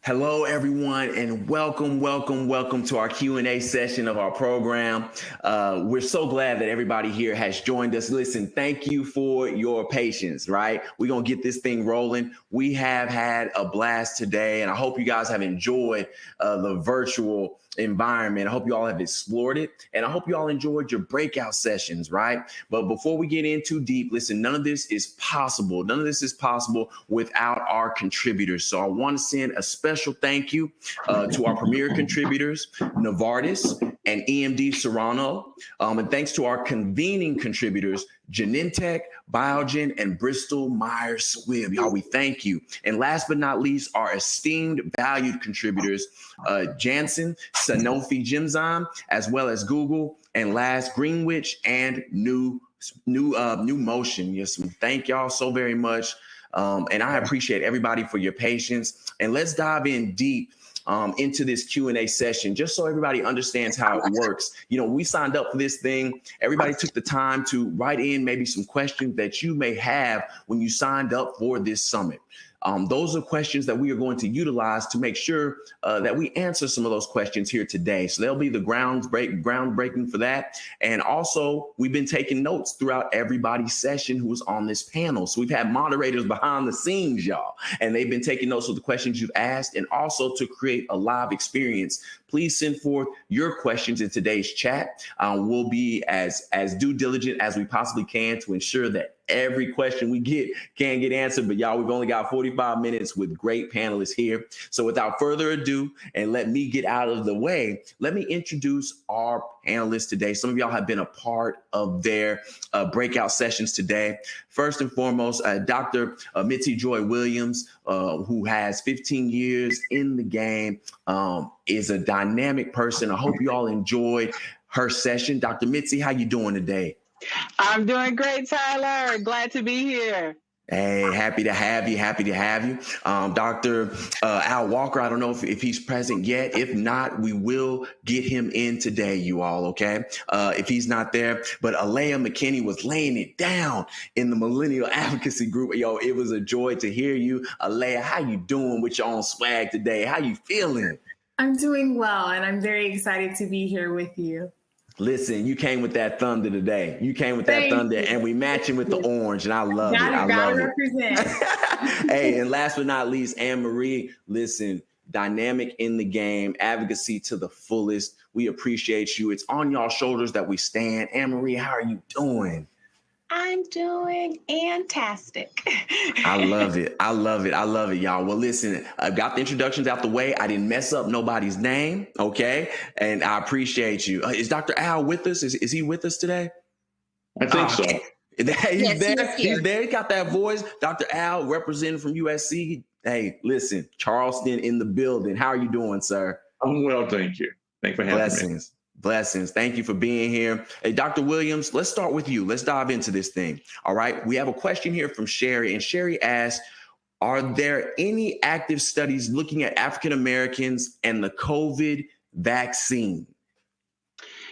Hello, everyone, and welcome to our Q&A session of our program. We're so glad that everybody here has joined us. Listen, thank you for your patience, right? We're going to get this thing rolling. We have had a blast today, and I hope you guys have enjoyed the virtual environment. I hope you all have explored it, and I hope you all enjoyed your breakout sessions, right? But before we get in too deep, listen, none of this is possible. None of this is possible without our contributors. So I want to send a special thank you to our premier contributors, Novartis and EMD Serrano. And thanks to our convening contributors, Genentech, Biogen, and Bristol Myers Squibb. Y'all, we thank you. And last but not least, our esteemed, valued contributors, Janssen, Sanofi Genzyme, as well as Google, and last, Greenwich and New Motion. Yes, thank y'all so very much. And I appreciate everybody for your patience. And let's dive in deep into this Q&A session, just so everybody understands how it works. You know, we signed up for this thing. Everybody took the time to write in maybe some questions that you may have when you signed up for this summit. Those are questions that we are going to utilize to make sure that we answer some of those questions here today. So there'll be the groundbreaking for that. And also, we've been taking notes throughout everybody's session who was on this panel. So we've had moderators behind the scenes, y'all, and they've been taking notes of the questions you've asked, and also to create a live experience. Please send forth your questions in today's chat. We'll be as due diligent as we possibly can to ensure that every question we get can get answered. But y'all, we've only got 45 minutes with great panelists here. So without further ado, and let me get out of the way, let me introduce our panelists today. Some of y'all have been a part of their breakout sessions today. First and foremost, Dr. Mitzi Joi Williams, who has 15 years in the game, is a dynamic person. I hope you all enjoyed her session. Dr. Mitzi, how you doing today? I'm doing great, Tyler. Glad to be here. Hey, happy to have you. Dr. Al Walker, I don't know if he's present yet. If not, we will get him in today, you all, okay? If he's not there. But Alaya McKinney was laying it down in the millennial advocacy group. Yo, it was a joy to hear you. Alaya, how you doing with your own swag today? How you feeling? I'm doing well, and I'm very excited to be here with you. Listen, you came with that thunder today. And we matching with the orange, and I love it. I love it. Hey, and last but not least, Anne Marie, listen, dynamic in the game, advocacy to the fullest. We appreciate you. It's on y'all shoulders that we stand. Anne Marie, how are you doing? I'm doing fantastic. I love it, y'all. Well, listen, I got the introductions out the way. I didn't mess up nobody's name, okay? And I appreciate you. Is Dr. Al with us? Is he with us today? I think so. He's there. He's there. He got that voice. Dr. Al, representing from USC. Hey, listen, Charleston in the building. How are you doing, sir? I'm well, thank you. Thanks for having me. Blessings. Thank you for being here. Hey, Dr. Williams, let's start with you. Let's dive into this thing. All right. We have a question here from Sherry, and Sherry asks, are there any active studies looking at African Americans and the COVID vaccine?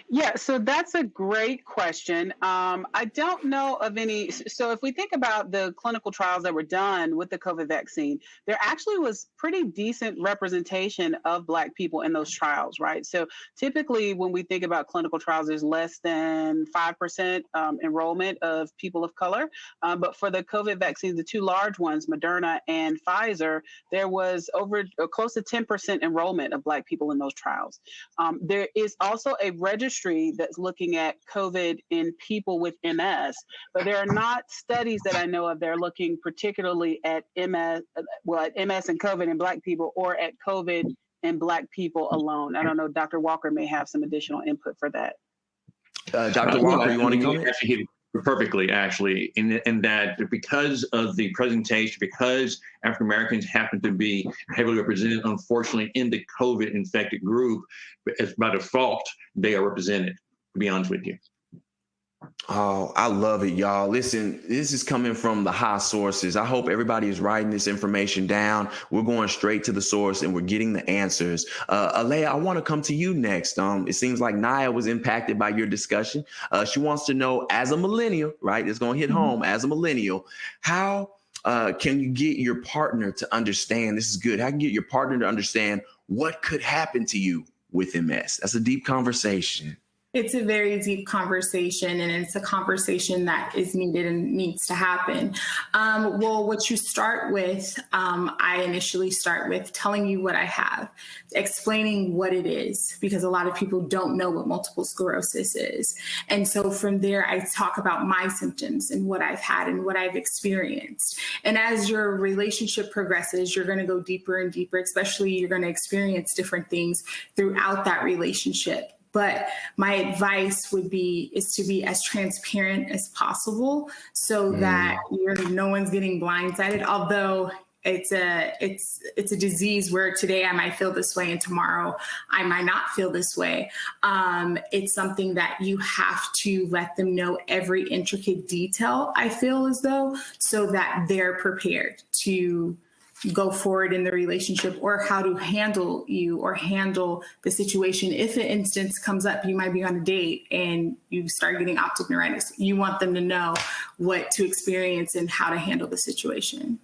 Yeah, so that's a great question. I don't know of any. So if we think about the clinical trials that were done with the COVID vaccine, there actually was pretty decent representation of Black people in those trials, right? So typically when we think about clinical trials, there's less than 5% enrollment of people of color. But for the COVID vaccines, the two large ones, Moderna and Pfizer, there was over close to 10% enrollment of Black people in those trials. There is also a registry that's looking at COVID in people with MS, but there are not studies that I know of that are looking particularly at MS, at MS and COVID in Black people, or at COVID in Black people alone. I don't know, Dr. Walker may have some additional input for that. Dr. Walker, you want to comment? Actually hit it perfectly, actually, in that because of the presentation, because African Americans happen to be heavily represented, unfortunately, in the COVID infected group, as by default, they are represented, to be honest with you. Oh, I love it, y'all. Listen, this is coming from the high sources. I hope everybody is writing this information down. We're going straight to the source and we're getting the answers. Alaya, I want to come to you next. It seems like Naya was impacted by your discussion. She wants to know, as a millennial, right? It's going to hit home. As a millennial, how can you get your partner to understand? This is good. How can you get your partner to understand what could happen to you with MS? That's a deep conversation. It's a very deep conversation, and it's a conversation that is needed and needs to happen. Well, what you start with, I initially start with telling you what I have, explaining what it is, because a lot of people don't know what multiple sclerosis is. And so from there, I talk about my symptoms and what I've had and what I've experienced. And as your relationship progresses, you're going to go deeper and deeper, especially you're going to experience different things throughout that relationship. But my advice would be is to be as transparent as possible so that no one's getting blindsided. Although it's a disease where today I might feel this way and tomorrow I might not feel this way. It's something that you have to let them know every intricate detail, I feel as though, so that they're prepared to go forward in the relationship, or how to handle you or handle the situation. If an instance comes up, you might be on a date and you start getting optic neuritis. You want them to know what to experience and how to handle the situation.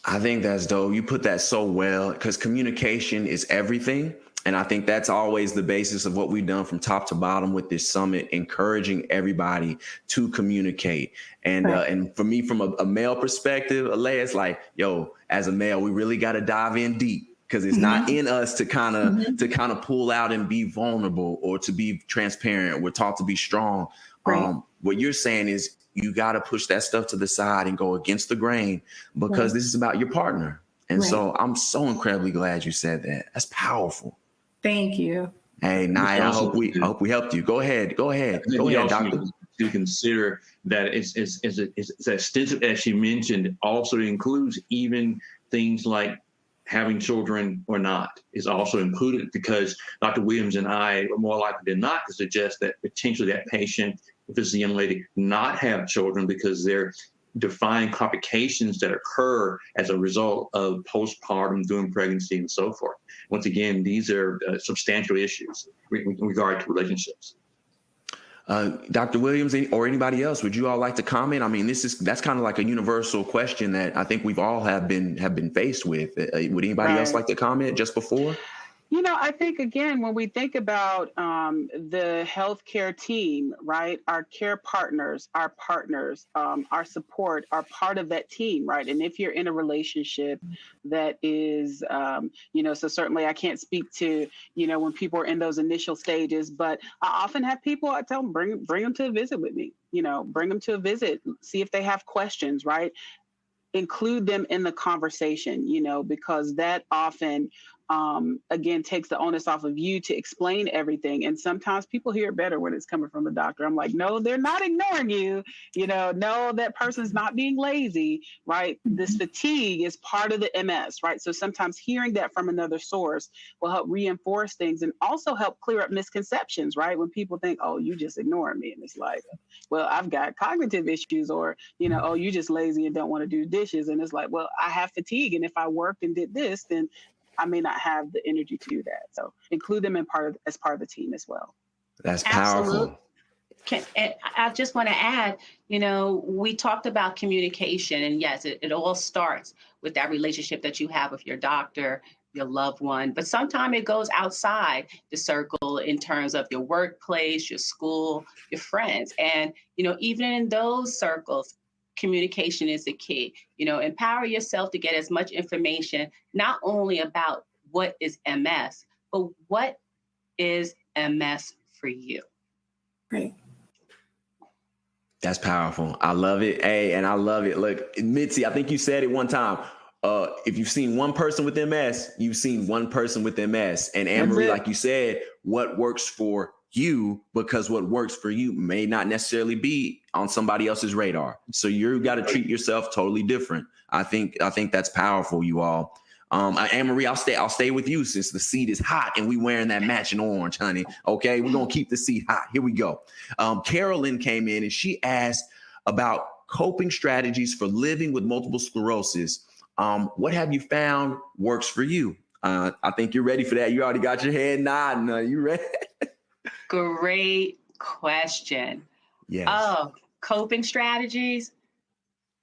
I think that's dope. You put that so well, because communication is everything. And I think that's always the basis of what we've done from top to bottom with this summit, encouraging everybody to communicate. And and for me, from a male perspective, Alaya, it's like, yo, as a male, we really got to dive in deep, because it's not in us to kind of pull out and be vulnerable or to be transparent. We're taught to be strong. Right. What you're saying is you got to push that stuff to the side and go against the grain, because this is about your partner. And so I'm so incredibly glad you said that. That's powerful. Thank you. Hey, Naya, I hope we helped you. Go ahead, doctor. To consider that it's as extensive as she mentioned, also includes even things like having children or not is also included, because Dr. Williams and I are more likely than not to suggest that potentially that patient, if it's a young lady, not have children because they're defined complications that occur as a result of postpartum, during pregnancy, and so forth. Once again, these are substantial issues in regard to relationships. Dr. Williams or anybody else, would you all like to comment? I mean, that's kind of like a universal question that I think we've all have been faced with. Would anybody else like to comment just before? You know, I think, again, when we think about the healthcare team, right, our care partners, our partners, our support are part of that team, right? And if you're in a relationship that is, so certainly I can't speak to, when people are in those initial stages, but I often have people, I tell them, bring them to a visit with me, bring them to a visit, see if they have questions, right? Include them in the conversation, because that often, again, takes the onus off of you to explain everything. And sometimes people hear it better when it's coming from the doctor. I'm like, no, they're not ignoring you. No, that person's not being lazy, right? This fatigue is part of the MS, right? So sometimes hearing that from another source will help reinforce things and also help clear up misconceptions, right? When people think, oh, you just ignoring me. And it's like, well, I've got cognitive issues, or, oh, you just lazy and don't want to do dishes. And it's like, well, I have fatigue. And if I worked and did this, then I may not have the energy to do that. So include them as part of the team as well. That's powerful. And I just want to add, we talked about communication, and yes, it all starts with that relationship that you have with your doctor, your loved one, but sometimes it goes outside the circle in terms of your workplace, your school, your friends. And, even in those circles, communication is the key. Empower yourself to get as much information, not only about what is MS, but what is MS for you. Right. That's powerful. I love it. Hey, and I love it. Look, Mitzi, I think you said it one time. If you've seen one person with MS, you've seen one person with MS. And Anne-Marie, like you said, what works for you, because what works for you may not necessarily be on somebody else's radar. So you got to treat yourself totally different. I think that's powerful, you all. Anne-Marie, I'll stay with you since the seat is hot and we wearing that matching orange, honey. Okay, we're gonna keep the seat hot. Here we go. Carolyn came in and she asked about coping strategies for living with multiple sclerosis. What have you found works for you? I think you're ready for that. You already got your head nodding. You ready? Great question. Yes. Oh, coping strategies.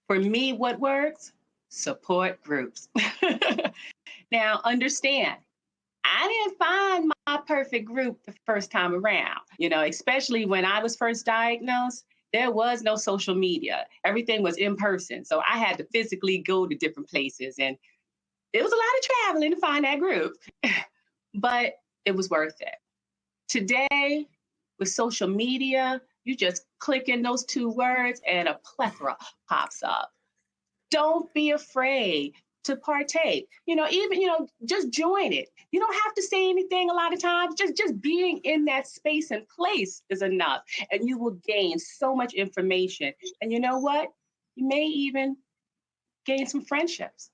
For me, what works? support groups. Now, understand, I didn't find my perfect group the first time around, especially when I was first diagnosed. There was no social media. Everything was in person. So I had to physically go to different places. And it was a lot of traveling to find that group, but it was worth it. Today, with social media, you just click in those 2 words and a plethora pops up. Don't be afraid to partake. Just join it. You don't have to say anything a lot of times. Just being in that space and place is enough. And you will gain so much information. And you know what? You may even gain some friendships.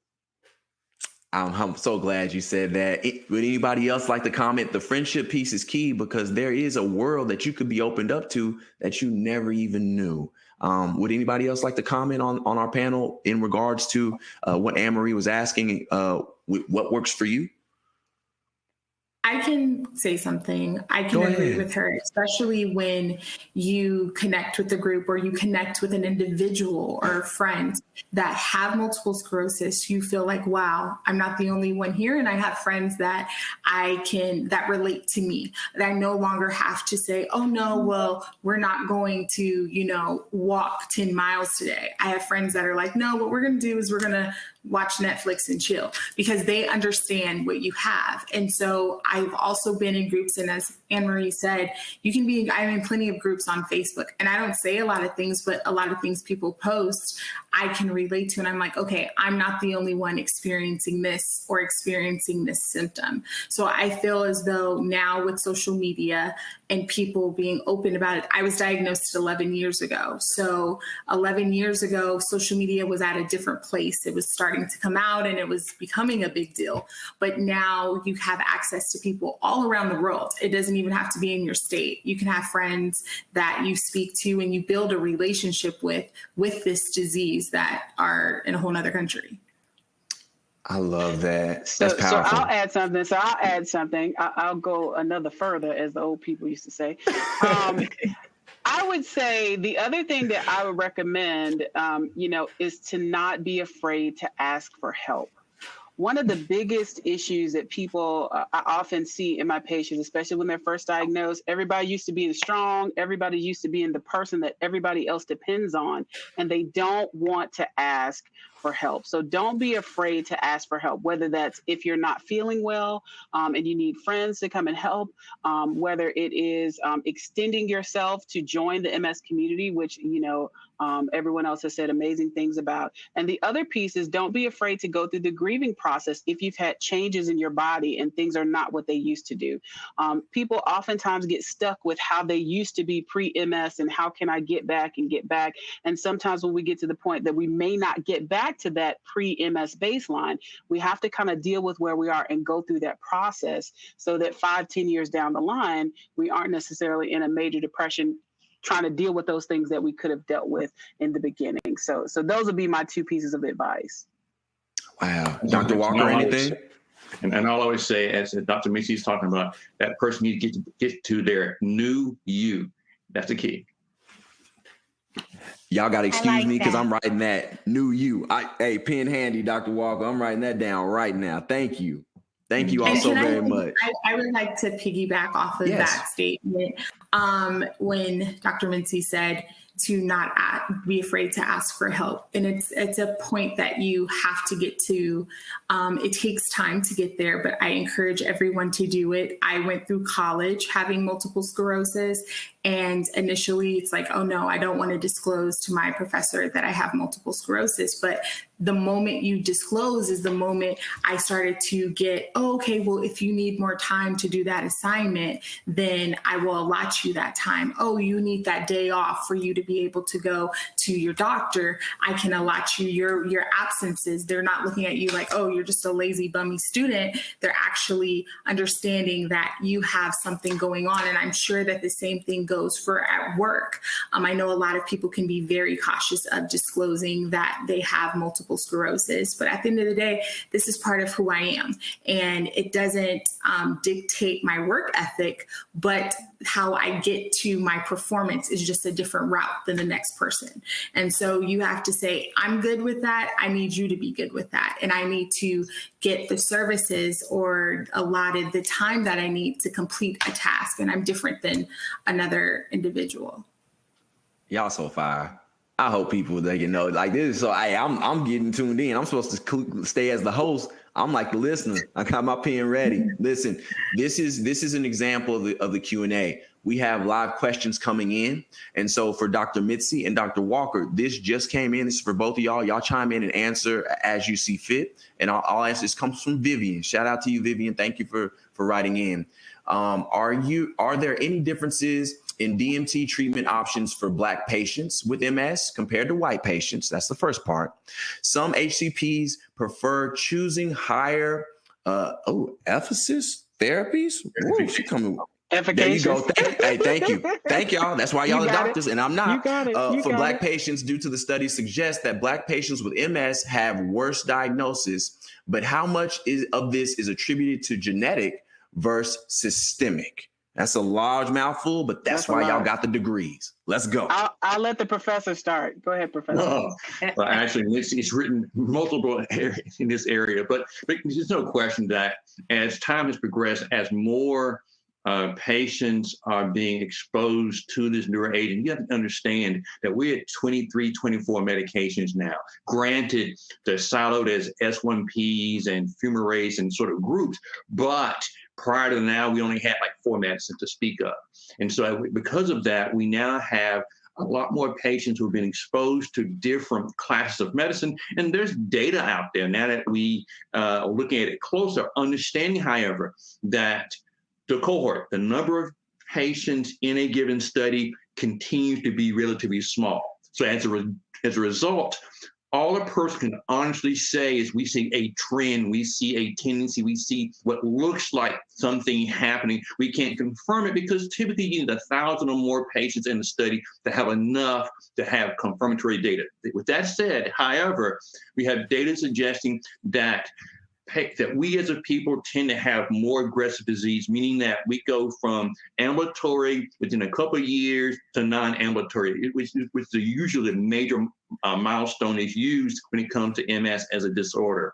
I'm so glad you said that. Would anybody else like to comment? The friendship piece is key because there is a world that you could be opened up to that you never even knew. Would anybody else like to comment on our panel in regards to what Anne-Marie was asking? What works for you? I can say something. I can agree with her, especially when you connect with the group or you connect with an individual or a friend that have multiple sclerosis. You feel like, wow, I'm not the only one here. And I have friends that that relate to me, that I no longer have to say, oh no, well, we're not going to, walk 10 miles today. I have friends that are like, no, what we're going to do is we're going to watch Netflix and chill, because they understand what you have. And so I've also been in groups, and as Anne-Marie said, I'm in plenty of groups on Facebook, and I don't say a lot of things, but a lot of things people post, I can relate to. And I'm like, okay, I'm not the only one experiencing this or experiencing this symptom. So I feel as though now with social media and people being open about it, I was diagnosed 11 years ago. So 11 years ago, social media was at a different place. It was starting to come out and it was becoming a big deal. But now you have access to people all around the world. It doesn't even have to be in your state. You can have friends that you speak to and you build a relationship with this disease that are in a whole nother country. I love that. That's powerful. So I'll add something. I'll go another further, as the old people used to say. I would say the other thing that I would recommend, is to not be afraid to ask for help. One of the biggest issues that people I often see in my patients, especially when they're first diagnosed, everybody used to being strong. Everybody used to being the person that everybody else depends on, and they don't want to ask for help. So don't be afraid to ask for help, whether that's if you're not feeling well and you need friends to come and help, whether it is extending yourself to join the MS community, which, everyone else has said amazing things about. And the other piece is don't be afraid to go through the grieving process if you've had changes in your body and things are not what they used to do. People oftentimes get stuck with how they used to be pre-MS and how can I get back. And sometimes when we get to the point that we may not get back to that pre-MS baseline, we have to kind of deal with where we are and go through that process so that 5-10 years down the line, we aren't necessarily in a major depression trying to deal with those things that we could have dealt with in the beginning. So those would be my 2 pieces of advice. Wow. Dr. Walker, anything? And I'll always say, as Dr. Mitzi is talking about, that person needs to get to their new you. That's the key. Y'all got to excuse me because I'm writing that new you. Hey, pen handy, Dr. Walker. I'm writing that down right now. Thank you. Thank you all so very much. I would like to piggyback off of that statement. When Dr. Mitzi said to not be afraid to ask for help. And it's a point that you have to get to. It takes time to get there, but I encourage everyone to do it. I went through college having multiple sclerosis, and initially it's like, oh no, I don't want to disclose to my professor that I have multiple sclerosis. But the moment you disclose is the moment I started to get, oh, okay, well, if you need more time to do that assignment, then I will allot you that time. Oh, you need that day off for you to be able to go to your doctor. I can allot you your absences. They're not looking at you like, oh, you're just a lazy, bummy student. They're actually understanding that you have something going on. And I'm sure that the same thing goes for at work. I know a lot of people can be very cautious of disclosing that they have multiple sclerosis, but at the end of the day, this is part of who I am. And it doesn't dictate my work ethic, but how I get to my performance is just a different route than the next person. And so you have to say, I'm good with that. I need you to be good with that. And I need to get the services or allotted the time that I need to complete a task. And I'm different than another individual. Y'all so fire. I hope people, they can know like this. So I'm getting tuned in. I'm supposed to stay as the host. I'm like the listener. I got my pen ready. Listen, this is an example of the Q&A. We have live questions coming in. And so for Dr. Mitzi and Dr. Walker, this just came in. This is for both of y'all. Y'all chime in and answer as you see fit. And I'll answer. This comes from Vivian. Shout out to you, Vivian. Thank you for writing in. Are there any differences in DMT treatment options for Black patients with MS compared to white patients? That's the first part. Some HCPs prefer choosing higher efficacious therapies. Ooh, she coming. There you go. Thank you. Thank y'all. That's why y'all are doctors and I'm not. For Black patients, due to the study suggests that Black patients with MS have worse diagnosis, but how much of this is attributed to genetic versus systemic? That's a large mouthful, but that's why y'all got the degrees. Let's go. I'll let the professor start. Go ahead, Professor. Well, actually, it's written multiple in this area, but there's no question that as time has progressed, as more patients are being exposed to this neuroagent, you have to understand that we're at 23, 24 medications now. Granted, they're siloed as S1Ps and fumarase and sort of groups, but prior to now, we only had like 4 medicines to speak of. And so because of that, we now have a lot more patients who have been exposed to different classes of medicine. And there's data out there now that we are looking at it closer, understanding, however, that the cohort, the number of patients in a given study continues to be relatively small. So as a result, all a person can honestly say is we see a trend, we see a tendency, we see what looks like something happening. We can't confirm it because typically you need 1,000 or more patients in the study to have enough to have confirmatory data. With that said, however, we have data suggesting that we as a people tend to have more aggressive disease, meaning that we go from ambulatory within a couple of years to non-ambulatory, which is usually a major milestone is used when it comes to MS as a disorder.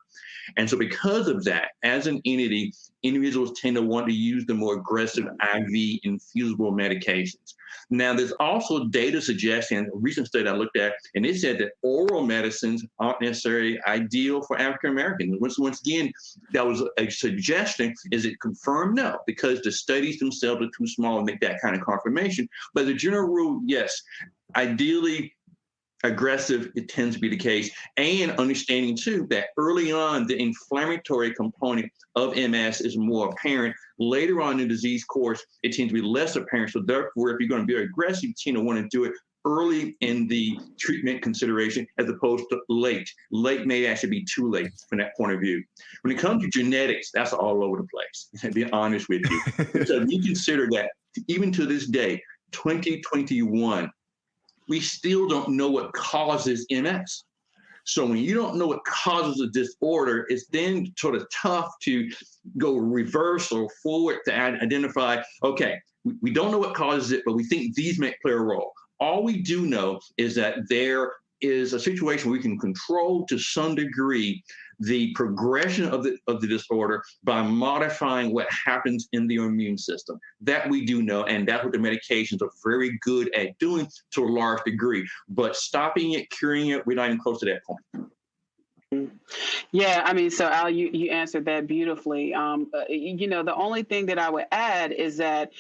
And so because of that, as an entity, individuals tend to want to use the more aggressive IV infusible medications. Now, there's also data suggesting, a recent study I looked at, and it said that oral medicines aren't necessarily ideal for African Americans. Once again, that was a suggestion. Is it confirmed? No, because the studies themselves are too small to make that kind of confirmation. But the general rule, yes, ideally, aggressive, it tends to be the case, and understanding too that early on the inflammatory component of MS is more apparent. Later on in the disease course, it tends to be less apparent. So therefore, if you're going to be aggressive, you tend to want to do it early in the treatment consideration as opposed to late. Late may actually be too late from that point of view. When it comes to genetics, that's all over the place, to be honest with you. So we consider that even to this day, 2021, we still don't know what causes MS. So when you don't know what causes a disorder, it's then sort of tough to go reverse or forward to identify, okay, we don't know what causes it, but we think these may play a role. All we do know is that there is a situation where we can control to some degree the progression of the disorder by modifying what happens in the immune system. That we do know, and that's what the medications are very good at doing to a large degree. But stopping it, curing it, we're not even close to that point. Yeah, I mean, so Al, you answered that beautifully. The only thing that I would add is that,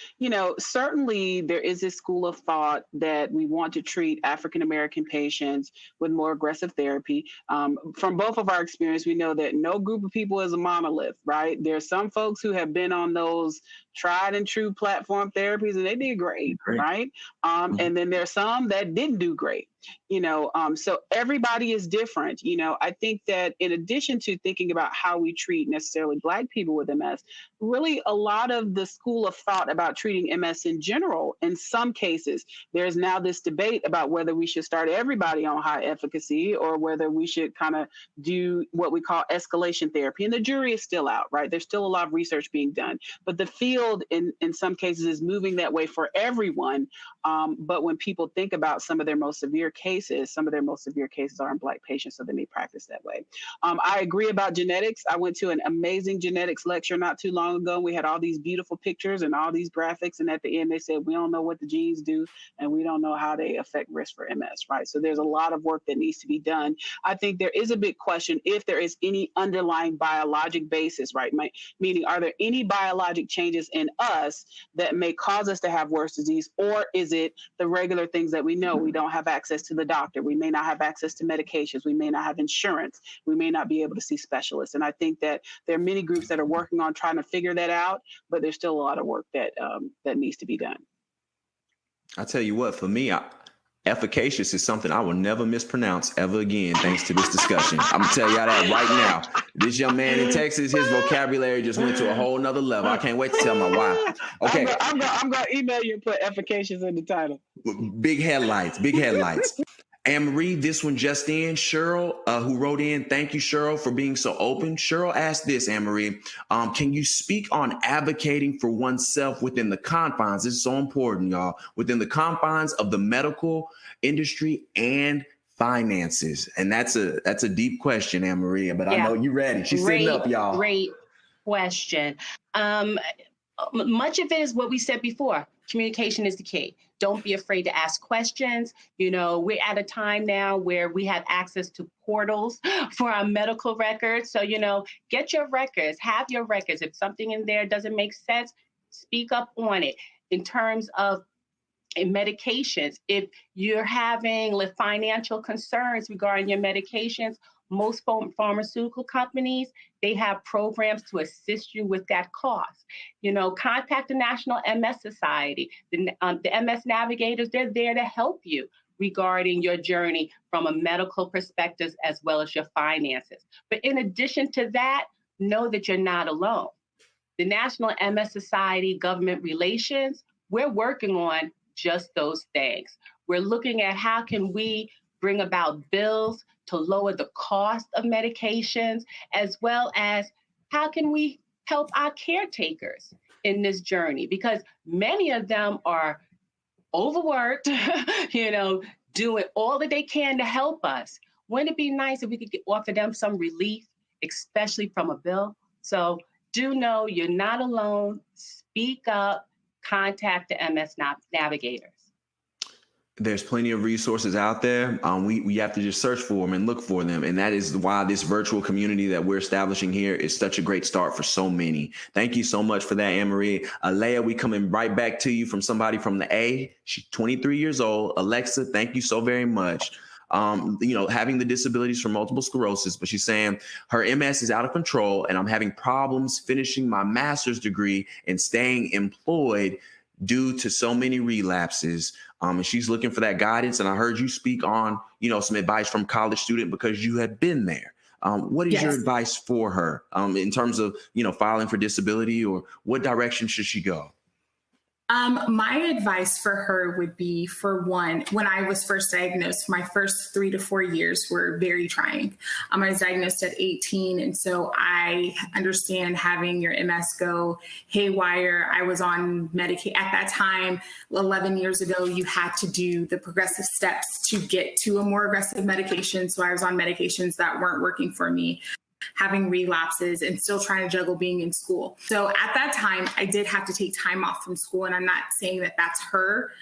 certainly there is this school of thought that we want to treat African-American patients with more aggressive therapy. From both of our experience, we know that no group of people is a monolith, right? There's some folks who have been on those tried and true platform therapies and they did great. Right? And then there's some that didn't do great. So everybody is different. I think that in addition to thinking about how we treat necessarily Black people with MS, really a lot of the school of thought about treating MS in general, in some cases, there's now this debate about whether we should start everybody on high efficacy or whether we should kind of do what we call escalation therapy. And the jury is still out, right? There's still a lot of research being done, but the field field in some cases is moving that way for everyone. But when people think about some of their most severe cases are in Black patients, so they may practice that way. I agree about genetics. I went to an amazing genetics lecture not too long ago. We had all these beautiful pictures and all these graphics, and at the end they said, we don't know what the genes do, and we don't know how they affect risk for MS, right? So there's a lot of work that needs to be done. I think there is a big question if there is any underlying biologic basis, right? Meaning, are there any biologic changes in us that may cause us to have worse disease, or is it the regular things that we know? We don't have access to the doctor. We may not have access to medications. We may not have insurance. We may not be able to see specialists. And I think that there are many groups that are working on trying to figure that out, but there's still a lot of work that needs to be done. I tell you what, for me, efficacious is something I will never mispronounce ever again, thanks to this discussion. I'm gonna tell y'all that right now. This young man in Texas, his vocabulary just went to a whole nother level. I can't wait to tell my wife. Okay, I'm gonna email you and put efficacious in the title. Big headlights, big headlights. Anne-Marie, this one just in. Cheryl, who wrote in, thank you, Cheryl, for being so open. Cheryl asked this, Anne-Marie, can you speak on advocating for oneself within the confines? This is so important, y'all. Within the confines of the medical industry and finances. And that's a deep question, Anne-Marie, but I know you're ready. She's sitting up, y'all. Great question. Much of it is what we said before. Communication is the key. Don't be afraid to ask questions. You know, we're at a time now where we have access to portals for our medical records. So, you know, get your records, have your records. If something in there doesn't make sense, speak up on it. In terms of medications, if you're having financial concerns regarding your medications, most pharmaceutical companies, they have programs to assist you with that cost. You know, contact the National MS Society. The MS Navigators, they're there to help you regarding your journey from a medical perspective as well as your finances. But in addition to that, know that you're not alone. The National MS Society government relations, we're working on just those things. We're looking at how can we bring about bills to lower the cost of medications, as well as how can we help our caretakers in this journey, because many of them are overworked, you know, doing all that they can to help us. Wouldn't it be nice if we could offer them some relief, especially from a bill? So do know you're not alone. Speak up, contact the MS Navigators. There's plenty of resources out there. We have to just search for them and look for them. And that is why this virtual community that we're establishing here is such a great start for so many. Thank you so much for that, Anne-Marie. Alaya, we coming right back to you from somebody from the A. She's 23 years old. Alexa, thank you so very much. You know, having the disabilities from multiple sclerosis, but she's saying her MS is out of control and I'm having problems finishing my master's degree and staying employed due to so many relapses. And she's looking for that guidance. And I heard you speak on, you know, some advice from college student because you have been there. What is your advice for her in terms of, you know, filing for disability, or what direction should she go? My advice for her would be, for one, when I was first diagnosed, my first 3 to 4 years were very trying. I was diagnosed at 18. And so I understand having your MS go haywire. I was on Medicaid at that time. 11 years ago, you had to do the progressive steps to get to a more aggressive medication. So I was on medications that weren't working for me, having relapses and still trying to juggle being in school. So at that time, I did have to take time off from school. And I'm not saying that that's her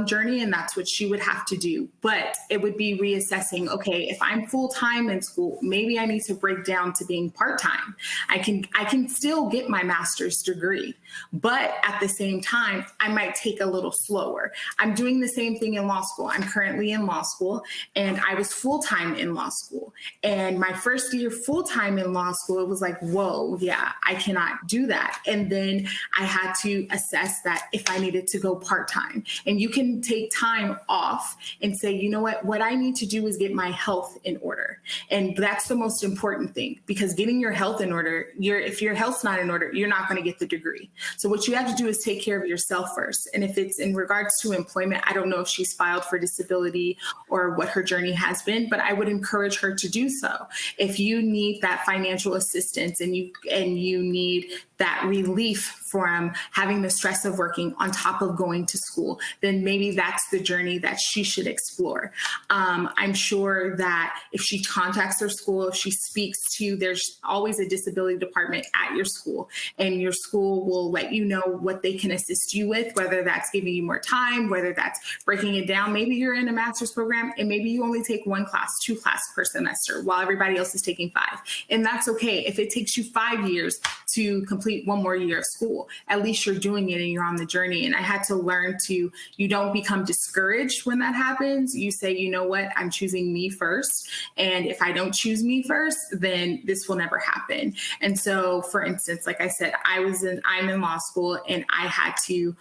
journey and that's what she would have to do, but it would be reassessing, okay, if I'm full-time in school, maybe I need to break down to being part-time. I can still get my master's degree, but at the same time, I might take a little slower. I'm doing the same thing in law school. I'm currently in law school and I was full-time in law school. And my first year full-time in law school, it was like, whoa, yeah, I cannot do that. And then I had to assess that if I needed to go part-time. And you can take time off and say, you know what I need to do is get my health in order. And that's the most important thing, because getting your health in order, if your health's not in order, you're not going to get the degree. So what you have to do is take care of yourself first. And if it's in regards to employment, I don't know if she's filed for disability or what her journey has been, but I would encourage her to do so. If you need that financial assistance and you need that relief from having the stress of working on top of going to school, then maybe that's the journey that she should explore. I'm sure that if she contacts her school, if she speaks to, there's always a disability department at your school, and your school will let you know what they can assist you with, whether that's giving you more time, whether that's breaking it down. Maybe you're in a master's program and maybe you only take 1 class, 2 classes per semester while everybody else is taking 5. And that's okay. If it takes you 5 years to complete 1 more year of school, at least you're doing it and you're on the journey. And I had to learn to, you don't become discouraged when that happens. You say, you know what, I'm choosing me first. And if I don't choose me first, then this will never happen. And so, for instance, like I said, I'm in law school and I had to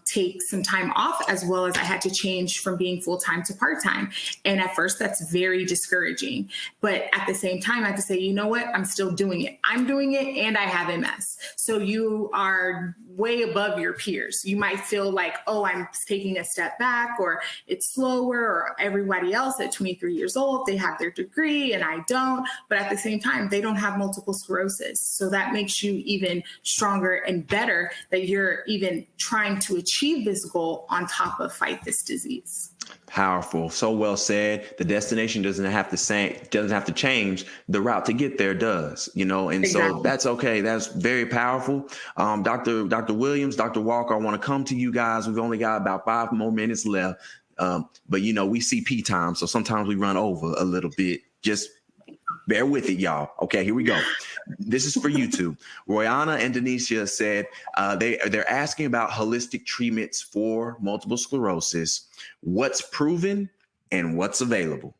take some time off, as well as I had to change from being full-time to part-time. And at first that's very discouraging. But at the same time, I had to say, you know what, I'm still doing it. I'm doing it and I have MS. So you are way above your peers. You might feel like, oh, I'm taking a step back, or it's slower, or everybody else at 23 years old, they have their degree and I don't. But at the same time, they don't have multiple sclerosis. So that makes you even stronger and better that you're even trying to achieve this goal on top of fight this disease. Powerful. So well said. The destination doesn't have to change. The route to get there does, and exactly. So that's okay. That's very powerful. Dr. Williams, Dr. Walker, I want to come to you guys. We've only got about 5 more minutes left. But we CP time. So sometimes we run over a little bit. Just bear with it, y'all. Okay, here we go. This is for you two. Royana and Denisha said they're asking about holistic treatments for multiple sclerosis. What's proven and what's available?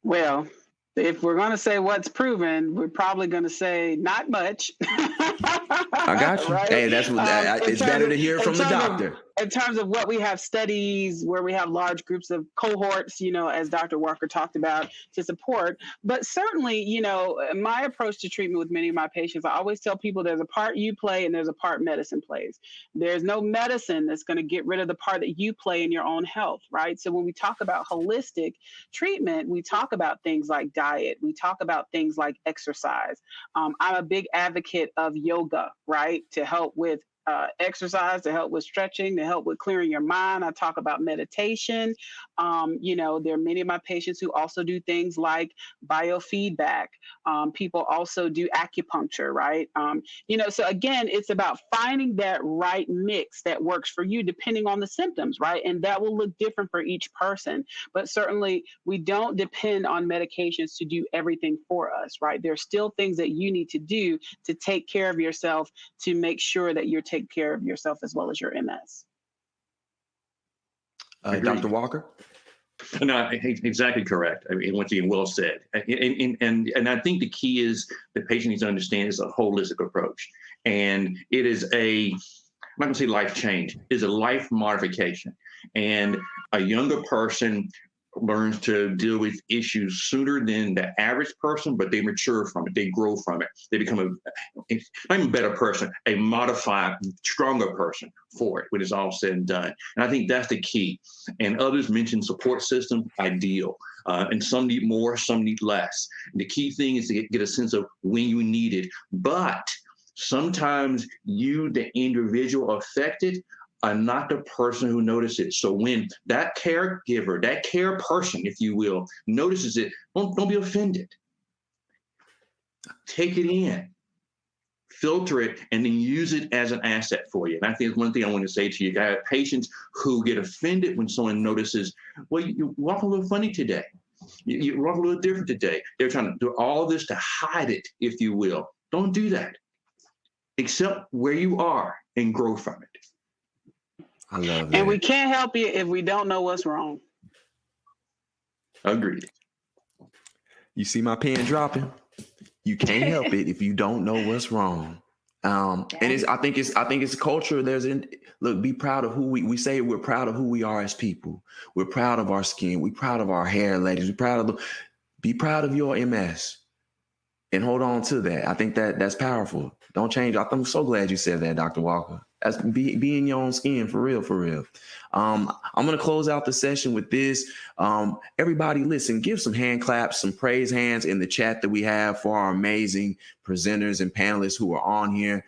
Well, if we're going to say what's proven, we're probably going to say not much. I got you. Right? Hey, that's what it's better to hear from the doctor. In terms of what we have studies where we have large groups of cohorts, as Dr. Walker talked about, to support. But certainly, my approach to treatment with many of my patients, I always tell people there's a part you play and there's a part medicine plays. There's no medicine that's going to get rid of the part that you play in your own health, right? So when we talk about holistic treatment, we talk about things like diet. We talk about things like exercise. I'm a big advocate of yoga, right? To help with exercise, to help with stretching, to help with clearing your mind. I talk about meditation. There are many of my patients who also do things like biofeedback. People also do acupuncture, right? So again, it's about finding that right mix that works for you depending on the symptoms, right? And that will look different for each person. But certainly we don't depend on medications to do everything for us, right? There are still things that you need to do to take care of yourself, to make sure that you're taking care of yourself as well as your MS. Dr. Walker? No, exactly correct. I mean, once again, well said. And I think the key is the patient needs to understand it's a holistic approach. And it is I'm not going to say life change, it's a life modification. And a younger person learns to deal with issues sooner than the average person, but they mature from it. They grow from it. They become not even a better person, a modified, stronger person for it when it's all said and done. And I think that's the key. And others mentioned support system, ideal. And some need more, some need less. And the key thing is to get a sense of when you need it. But sometimes you, the individual affected, are not the person who notices it. So when that caregiver, that care person, if you will, notices it, don't be offended. Take it in, filter it, and then use it as an asset for you. And I think one thing I want to say to you, I have patients who get offended when someone notices, well, you walk a little funny today. You walk a little different today. They're trying to do all this to hide it, if you will. Don't do that. Accept where you are and grow from it. I love that. And we can't help you if we don't know what's wrong. Agreed. You see my pen dropping? You can't help it if you don't know what's wrong. And I think it's culture. Look, be proud of who we say. We're proud of who we are as people. We're proud of our skin. We're proud of our hair, ladies. Be proud of your MS and hold on to that. I think that's powerful. Don't change. I'm so glad you said that, Dr. Walker. That's be in your own skin, for real, for real. I'm going to close out the session with this. Everybody listen, give some hand claps, some praise hands in the chat that we have for our amazing presenters and panelists who are on here.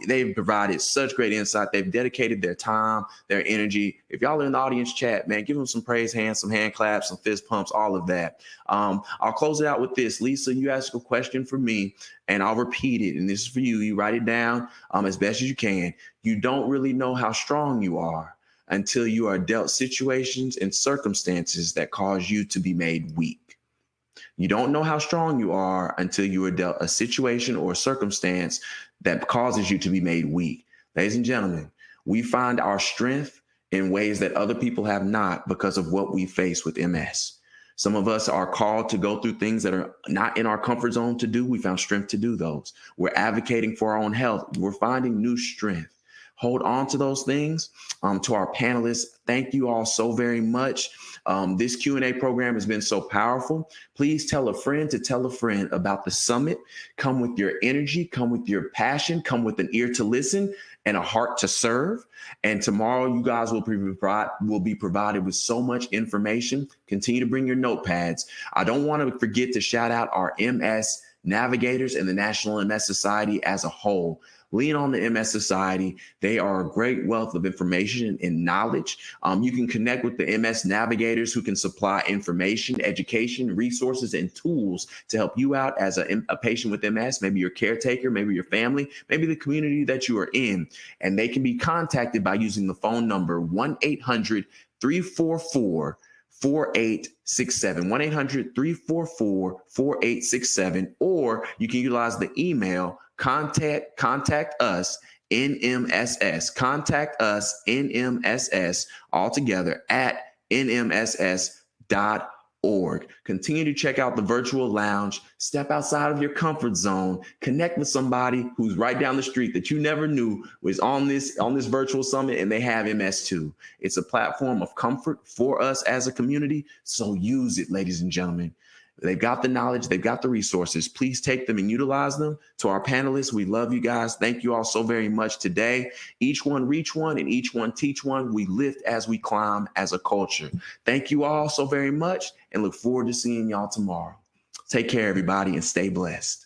They've provided such great insight. They've dedicated their time, their energy. If y'all are in the audience chat, man, give them some praise hands, some hand claps, some fist pumps, all of that. I'll close it out with this. Lisa, you asked a question for me, and I'll repeat it. And this is for you. You write it down as best as you can. You don't really know how strong you are until you are dealt situations and circumstances that cause you to be made weak. You don't know how strong you are until you are dealt a situation or a circumstance that causes you to be made weak. Ladies and gentlemen, we find our strength in ways that other people have not because of what we face with MS. Some of us are called to go through things that are not in our comfort zone to do. We found strength to do those. We're advocating for our own health. We're finding new strength. Hold on to those things. To our panelists, thank you all so very much. This Q&A program has been so powerful. Please tell a friend to tell a friend about the summit. Come with your energy, come with your passion, come with an ear to listen and a heart to serve. And tomorrow you guys will be provided with so much information. Continue to bring your notepads. I don't want to forget to shout out our MS navigators and the National MS Society as a whole. Lean on the MS Society. They are a great wealth of information and knowledge. You can connect with the MS navigators who can supply information, education, resources, and tools to help you out as a patient with MS, maybe your caretaker, maybe your family, maybe the community that you are in. And they can be contacted by using the phone number 1-800-344-4867, 1-800-344-4867, or you can utilize the email contact us NMSS, contact us NMSS all together at nmss.org. Continue to check out the virtual lounge, step outside of your comfort zone, connect with somebody who's right down the street that you never knew was on this virtual summit, and they have MS too. It's a platform of comfort for us as a community. So use it, ladies and gentlemen. They've got the knowledge. They've got the resources. Please take them and utilize them. To our panelists, we love you guys. Thank you all so very much today. Each one reach one and each one teach one. We lift as we climb as a culture. Thank you all so very much and look forward to seeing y'all tomorrow. Take care, everybody, and stay blessed.